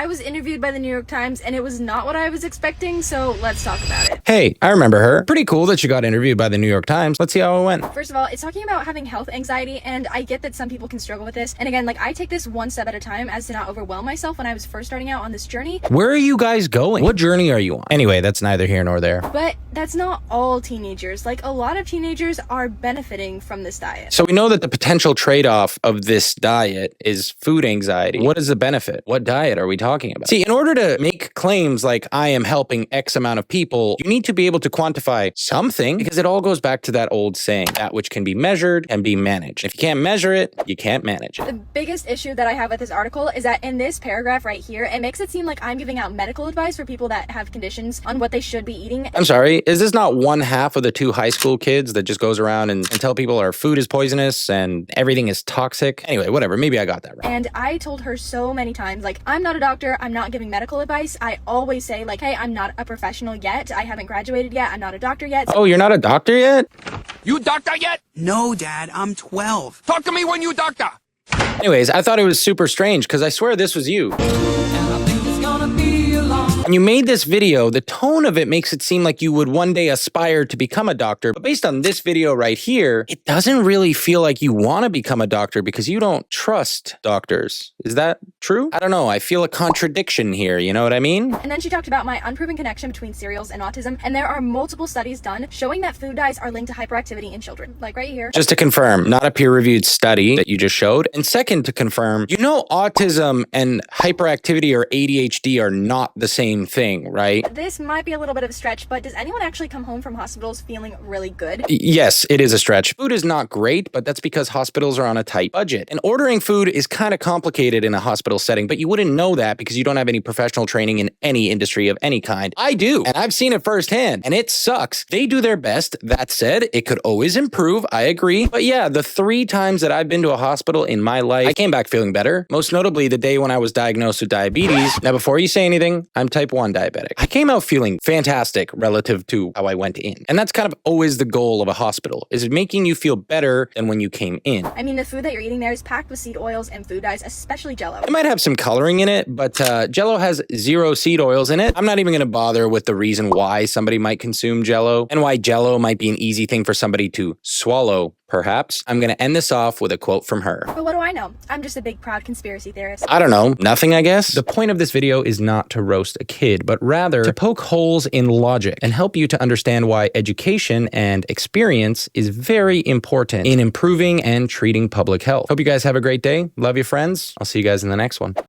was interviewed by the New York Times and it was not what I was expecting, so let's talk about it. Hey, I remember her. Pretty cool that she got interviewed by the New York Times. Let's see how it went. First of all, it's talking about having health anxiety, and I get that some people can struggle with this. And again, like, I take this one step at a time as to not overwhelm myself when I was first starting out on this journey. Where are you guys going? What journey are you on? Anyway, that's neither here nor there. But that's not all teenagers. Like, a lot of teenagers are benefiting from this diet. So we know that the potential trade-off of this diet is food anxiety. What is the benefit? What diet are we talking about? See, in order to make claims like I am helping X amount of people, you need to be able to quantify something, because it all goes back to that old saying, that which can be measured can be managed. If you can't measure it, you can't manage it. The biggest issue that I have with this article is that in this paragraph right here, it makes it seem like I'm giving out medical advice for people that have conditions on what they should be eating. I'm sorry, is this not one half of the 2 high school kids that just goes around and tell people our food is poisonous and everything is toxic? Anyway, whatever, maybe I got that wrong. And I told her so many times, like, I'm not a doctor, I'm not giving medical advice. I always say, like, hey, I'm not a professional yet, I haven't graduated yet, I'm not a doctor yet. Oh, you're not a doctor yet? You doctor yet? No, Dad, I'm 12. Talk to me when you doctor. Anyways, I thought it was super strange because I swear this was you. When you made this video, the tone of it makes it seem like you would one day aspire to become a doctor. But based on this video right here, it doesn't really feel like you want to become a doctor because you don't trust doctors. Is that true? I don't know. I feel a contradiction here. You know what I mean? And then she talked about my unproven connection between cereals and autism. And there are multiple studies done showing that food dyes are linked to hyperactivity in children. Like right here. Just to confirm, not a peer-reviewed study that you just showed. And second, to confirm, you know autism and hyperactivity or ADHD are not the same thing, right? This might be a little bit of a stretch, but does anyone actually come home from hospitals feeling really good? Yes, it is a stretch. Food is not great, but that's because hospitals are on a tight budget. And ordering food is kind of complicated in a hospital setting, but you wouldn't know that because you don't have any professional training in any industry of any kind. I do, and I've seen it firsthand, and it sucks. They do their best. That said, it could always improve. I agree. But yeah, the 3 times that I've been to a hospital in my life, I came back feeling better. Most notably, the day when I was diagnosed with diabetes. Now, before you say anything, I'm type 1 diabetic. I came out feeling fantastic relative to how I went in. And that's kind of always the goal of a hospital, is making you feel better than when you came in. I mean, the food that you're eating there is packed with seed oils and food dyes, especially Jell-O. It might have some coloring in it, but Jell-O has 0 seed oils in it. I'm not even going to bother with the reason why somebody might consume Jell-O and why Jell-O might be an easy thing for somebody to swallow. Perhaps. I'm going to end this off with a quote from her. But what do I know? I'm just a big, proud conspiracy theorist. I don't know. Nothing, I guess. The point of this video is not to roast a kid, but rather to poke holes in logic and help you to understand why education and experience is very important in improving and treating public health. Hope you guys have a great day. Love you, friends. I'll see you guys in the next one.